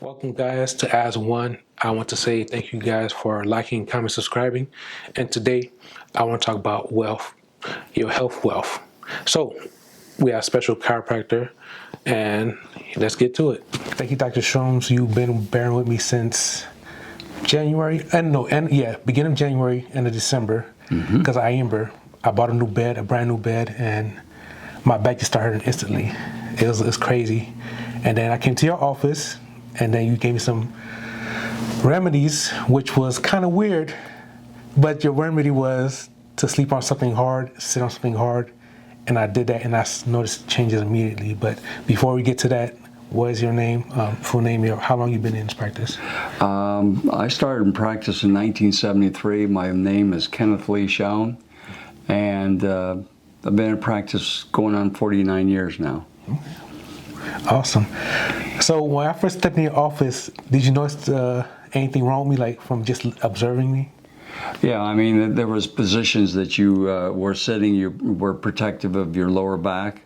Welcome guys to AS1ONE. I want to say thank you guys for liking, commenting, subscribing. And today I want to talk about wealth, your health wealth. So we have a special chiropractor and let's get to it. Thank you, Dr. Shown. You've been bearing with me since January, beginning of January, end of December. Because I bought a brand new bed, and my back just started hurting instantly. It was crazy. And then I came to your office, and then you gave me some remedies, which was kind of weird, but your remedy was to sleep on something hard, sit on something hard, and I did that, and I noticed changes immediately. But before we get to that, what is your name, full name, how long you been in this practice? I started in practice in 1973. My name is Kenneth Lee Shown, and I've been in practice going on 49 years now. Okay. Awesome. So when I first stepped in your office, did you notice anything wrong with me, like from just observing me? Yeah, I mean, there was positions that you were sitting, you were protective of your lower back,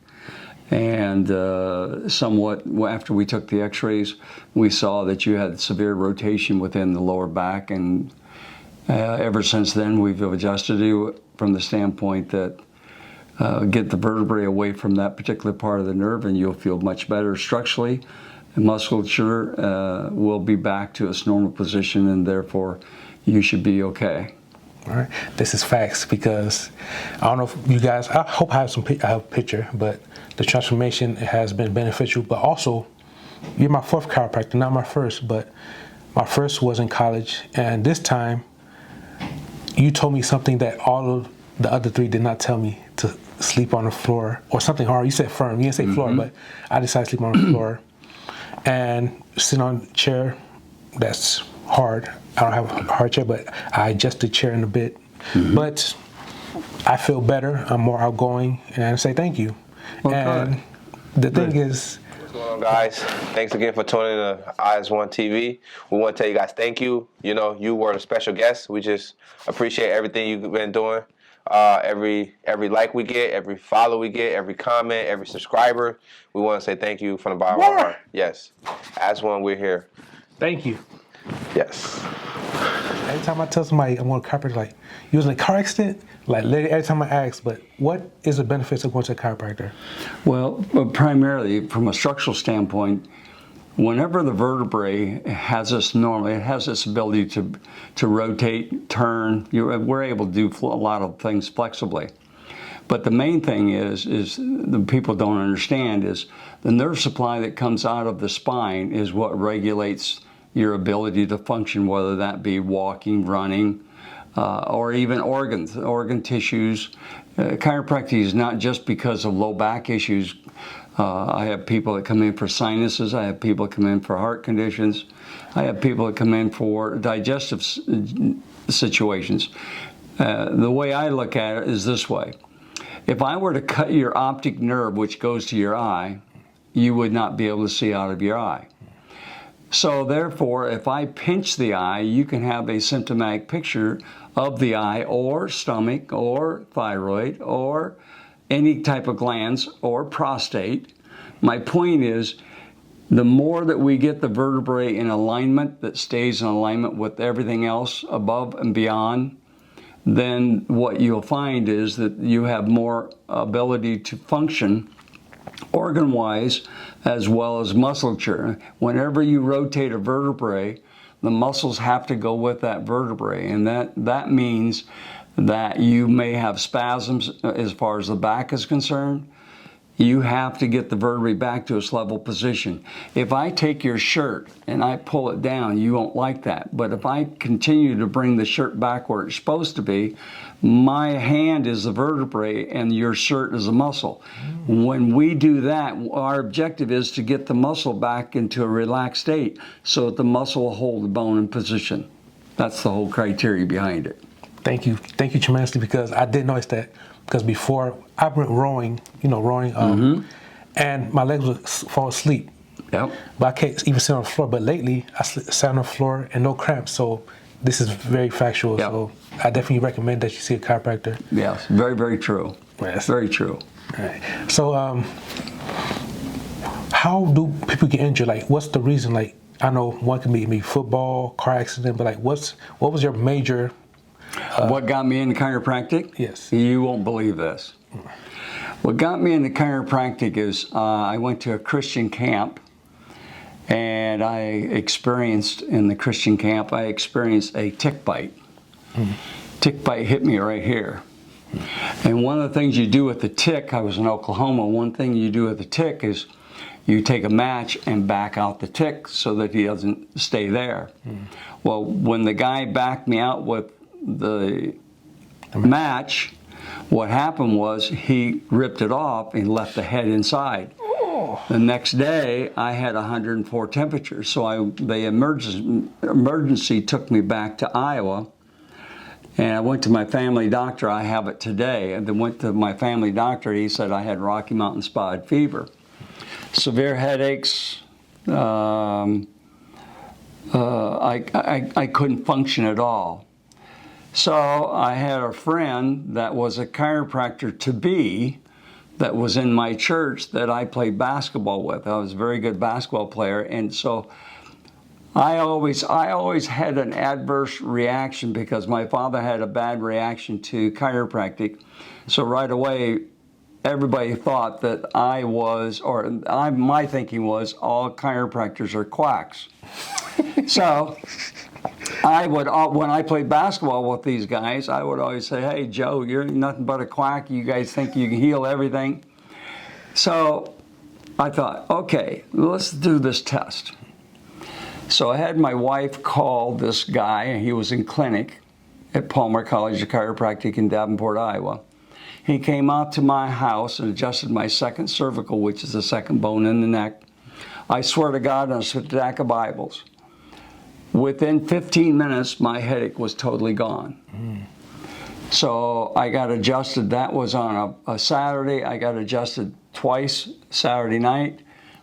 and somewhat after we took the x-rays, we saw that you had severe rotation within the lower back, and ever since then we've adjusted you from the standpoint that get the vertebrae away from that particular part of the nerve and you'll feel much better structurally. And musculature will be back to its normal position, and therefore you should be okay. All right, this is facts, because I don't know if you guys, I hope I have a picture, but the transformation has been beneficial. But also, you're my fourth chiropractor, not my first, but my first was in college, and this time you told me something that all of the other three did not tell me, to sleep on the floor or something hard. You said firm, you didn't say floor, but I decided to sleep on the floor and sit on a chair that's hard. I don't have a hard chair, but I adjust the chair in a bit. But I feel better, I'm more outgoing, and I say thank you. Okay. And the thing is, what's going on, guys? Thanks again for tuning in to AS1ONE TV. We want to tell you guys thank you. You know, you were a special guest. We just appreciate everything you've been doing. Every like we get, every follow we get, every comment, every subscriber, we want to say thank you from the bottom of our heart. Yes, AS1ONE, we're here. thank you. Yes. Every time I tell somebody I'm going to chiropractor, like, you was in a car accident, like literally every time I ask, but what is the benefits of going to a chiropractor? Well, primarily from a structural standpoint, whenever the vertebrae has this it has this ability to rotate, turn. We're able to do a lot of things flexibly. But the main thing is the people don't understand is the nerve supply that comes out of the spine is what regulates your ability to function, whether that be walking, running, or even organ tissues. Chiropractic is not just because of low back issues. I have people that come in for sinuses. I have people that come in for heart conditions. I have people that come in for digestive situations. The way I look at it is this way. If I were to cut your optic nerve, which goes to your eye, you would not be able to see out of your eye. So therefore, if I pinch the eye, you can have a symptomatic picture of the eye or stomach or thyroid or any type of glands or prostate. My point is, the more that we get the vertebrae in alignment, that stays in alignment with everything else above and beyond, then what you'll find is that you have more ability to function organ-wise as well as musculature. Whenever you rotate a vertebrae, the muscles have to go with that vertebrae, and that means that you may have spasms as far as the back is concerned. You have to get the vertebrae back to its level position. If I take your shirt and I pull it down, you won't like that. But if I continue to bring the shirt back where it's supposed to be, my hand is the vertebrae and your shirt is a muscle. When we do that, our objective is to get the muscle back into a relaxed state so that the muscle will hold the bone in position. That's the whole criteria behind it. Thank you tremendously, because I did notice that, because before I went rowing, and my legs would fall asleep. Yep. But I can't even sit on the floor. But lately, I sat on the floor and no cramps. So this is very factual. Yep. So I definitely recommend that you see a chiropractor. Yes, very, very true. Yes. Very true. All right. So how do people get injured? Like, what's the reason? Like, I know one can be football, car accident, but like what was your major? What got me into chiropractic? Yes. You won't believe this. What got me into chiropractic is I went to a Christian camp, and I experienced in the Christian camp, I experienced a tick bite. Tick bite hit me right here. And one of the things you do with the tick, I was in Oklahoma, one thing you do with the tick is you take a match and back out the tick so that he doesn't stay there. Well, when the guy backed me out with the match, what happened was he ripped it off and left the head inside. The next day, I had 104 temperature, so the emergency took me back to Iowa, and I went to my family doctor. I have it today. And then went to my family doctor. He said I had Rocky Mountain spotted fever, severe headaches. I couldn't function at all. So I had a friend that was a chiropractor to be, that was in my church that I played basketball with. I was a very good basketball player, and so I always had an adverse reaction because my father had a bad reaction to chiropractic. So right away, everybody thought that my thinking was all chiropractors are quacks. So when I played basketball with these guys, I would always say, "Hey, Joe, you're nothing but a quack. You guys think you can heal everything." So I thought, okay, let's do this test. So I had my wife call this guy, and he was in clinic at Palmer College of Chiropractic in Davenport, Iowa. He came out to my house and adjusted my second cervical, which is the second bone in the neck. I swear to God, on a stack of Bibles. Within 15 minutes, my headache was totally gone. So I got adjusted. That was on a Saturday. I got adjusted twice Saturday night.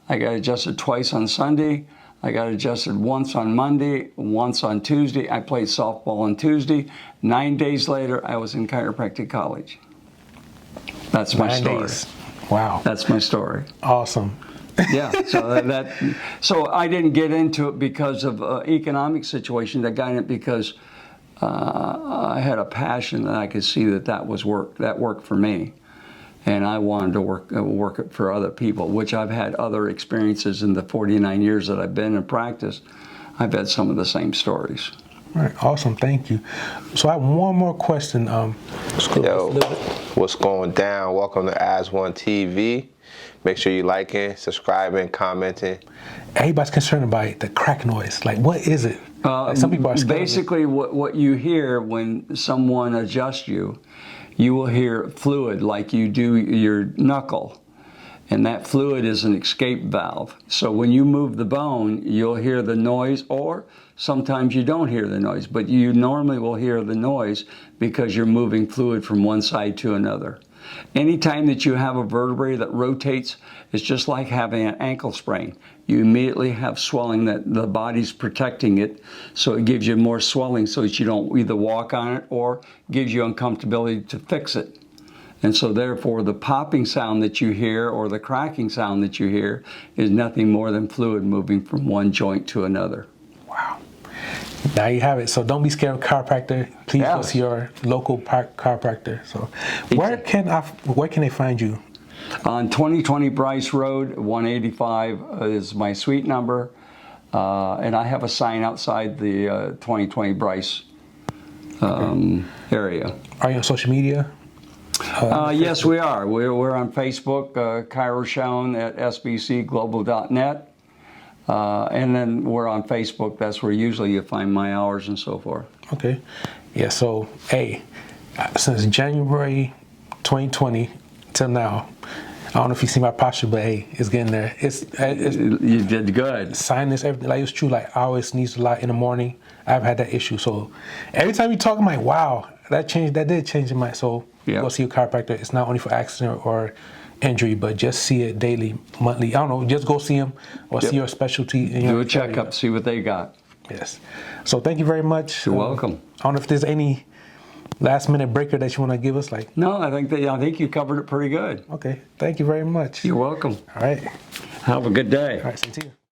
I got adjusted twice on Sunday. I got adjusted once on Monday, once on Tuesday. I played softball on Tuesday. 9 days later, I was in chiropractic college. That's my story. Wow. That's my story. Awesome. Yeah, so I didn't get into it because of economic situation. I got in it because I had a passion that I could see that worked for me, and I wanted to work it for other people, which I've had other experiences in the 49 years that I've been in practice. I've had some of the same stories. All right, awesome, thank you. So I have one more question. Yo, what's going down? Welcome to AS1ONE TV. Make sure you liking, subscribing, commenting. Everybody's concerned about the crack noise. Like, what is it? Like some people are scared. Basically, what you hear when someone adjusts you, you will hear fluid like you do your knuckle. And that fluid is an escape valve. So when you move the bone, you'll hear the noise, or sometimes you don't hear the noise, but you normally will hear the noise because you're moving fluid from one side to another. Anytime that you have a vertebrae that rotates, it's just like having an ankle sprain. You immediately have swelling that the body's protecting it, so it gives you more swelling so that you don't either walk on it or gives you uncomfortability to fix it. And so therefore the popping sound that you hear or the cracking sound that you hear is nothing more than fluid moving from one joint to another. Wow. Now you have it. So don't be scared of chiropractor. Please go see your local chiropractor. So where can they find you? On 2020 Bryce Road, 185 is my suite number. And I have a sign outside the 2020 Bryce area. Are you on social media? Yes, we are. We're on Facebook, Chiro Shown at sbcglobal.net. And then we're on Facebook. That's where usually you find my hours and so forth. Okay. Yeah, so, hey, since January 2020 till now, I don't know if you see my posture, but hey, it's getting there. You did good. Sinus, everything. Like, it's true. Like, I always sneeze a lot in the morning. I've had that issue. So every time you talk, I'm like, wow, that did change in my soul. Go see a chiropractor. It's not only for accident or injury, but just see it daily, monthly. I don't know, just go see them or see your specialty. Do a checkup, see what they got. Yes. So thank you very much. You're welcome. I don't know if there's any last minute breaker that you want to give us. Like, no, I think you covered it pretty good. Okay. Thank you very much. You're welcome. All right. Have a good day. All right. Same to you.